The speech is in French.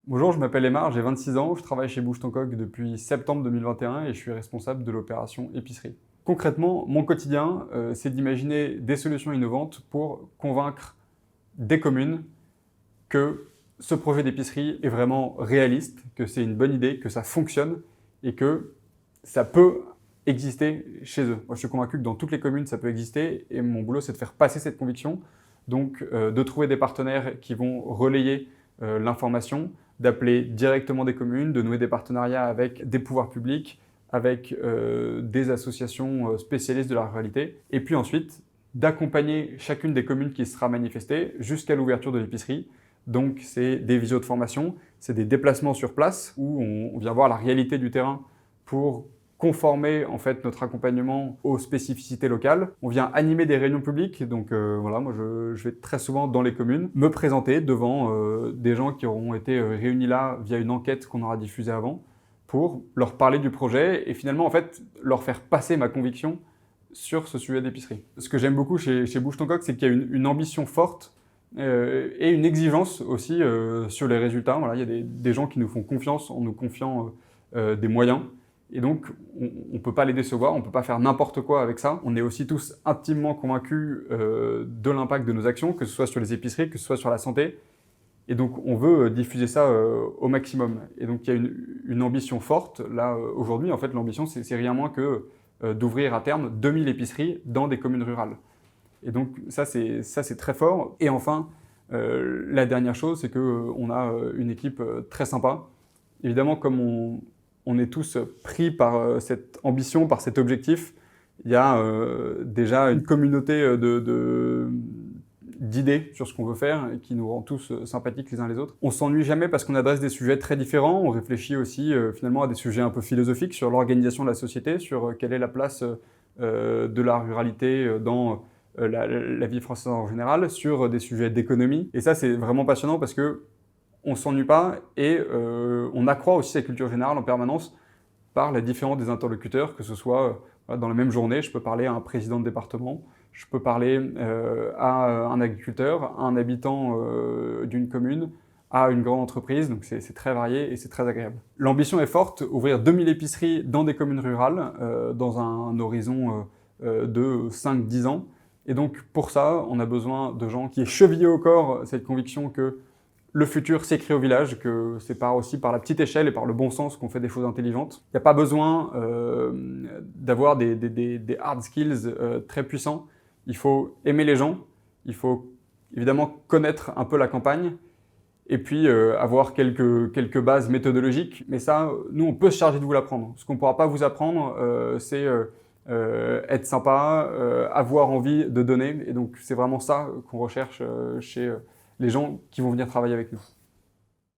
Bonjour, je m'appelle Aymar, j'ai 26 ans, je travaille chez Bouge ton Coq depuis septembre 2021 et je suis responsable de l'opération épicerie. Concrètement, mon quotidien, c'est d'imaginer des solutions innovantes pour convaincre des communes que ce projet d'épicerie est vraiment réaliste, que c'est une bonne idée, que ça fonctionne et que ça peut exister chez eux. Moi, je suis convaincu que dans toutes les communes, ça peut exister et mon boulot, c'est de faire passer cette conviction, donc de trouver des partenaires qui vont relayer l'information, d'appeler directement des communes, de nouer des partenariats avec des pouvoirs publics, avec des associations spécialistes de la ruralité, et puis ensuite d'accompagner chacune des communes qui sera manifestée jusqu'à l'ouverture de l'épicerie. Donc c'est des visios de formation, c'est des déplacements sur place où on vient voir la réalité du terrain pour conformer en fait notre accompagnement aux spécificités locales. On vient animer des réunions publiques, donc voilà, moi je vais très souvent dans les communes, me présenter devant des gens qui auront été réunis là via une enquête qu'on aura diffusée avant, pour leur parler du projet et finalement en fait leur faire passer ma conviction sur ce sujet d'épicerie. Ce que j'aime beaucoup chez Bouge ton Coq, c'est qu'il y a une ambition forte et une exigence aussi sur les résultats. Voilà, il y a des gens qui nous font confiance en nous confiant des moyens. Et donc, on ne peut pas les décevoir, on ne peut pas faire n'importe quoi avec ça. On est aussi tous intimement convaincus de l'impact de nos actions, que ce soit sur les épiceries, que ce soit sur la santé. Et donc, on veut diffuser ça au maximum. Et donc, il y a une ambition forte. Là, aujourd'hui, en fait, l'ambition, c'est rien moins que d'ouvrir à terme 2000 épiceries dans des communes rurales. Et donc, ça, c'est très fort. Et enfin, la dernière chose, c'est qu'on a une équipe très sympa. Évidemment, comme on est tous pris par cette ambition, par cet objectif. Il y a déjà une communauté d'idées sur ce qu'on veut faire et qui nous rend tous sympathiques les uns les autres. On s'ennuie jamais parce qu'on adresse des sujets très différents. On réfléchit aussi finalement à des sujets un peu philosophiques sur l'organisation de la société, sur quelle est la place de la ruralité dans la vie française en général, sur des sujets d'économie. Et ça, c'est vraiment passionnant parce que on ne s'ennuie pas et on accroît aussi sa culture générale en permanence par la différence des interlocuteurs, que ce soit dans la même journée, je peux parler à un président de département, je peux parler à un agriculteur, à un habitant d'une commune, à une grande entreprise, donc c'est très varié et c'est très agréable. L'ambition est forte, ouvrir 2000 épiceries dans des communes rurales dans un horizon de 5-10 ans. Et donc pour ça, on a besoin de gens qui aient chevillé au corps cette conviction que le futur s'écrit au village, que c'est aussi par la petite échelle et par le bon sens qu'on fait des choses intelligentes. Il n'y a pas besoin d'avoir des hard skills très puissants. Il faut aimer les gens, il faut évidemment connaître un peu la campagne et puis avoir quelques bases méthodologiques. Mais ça, nous, on peut se charger de vous l'apprendre. Ce qu'on ne pourra pas vous apprendre, c'est être sympa, avoir envie de donner. Et donc, c'est vraiment ça qu'on recherche chez les gens qui vont venir travailler avec nous.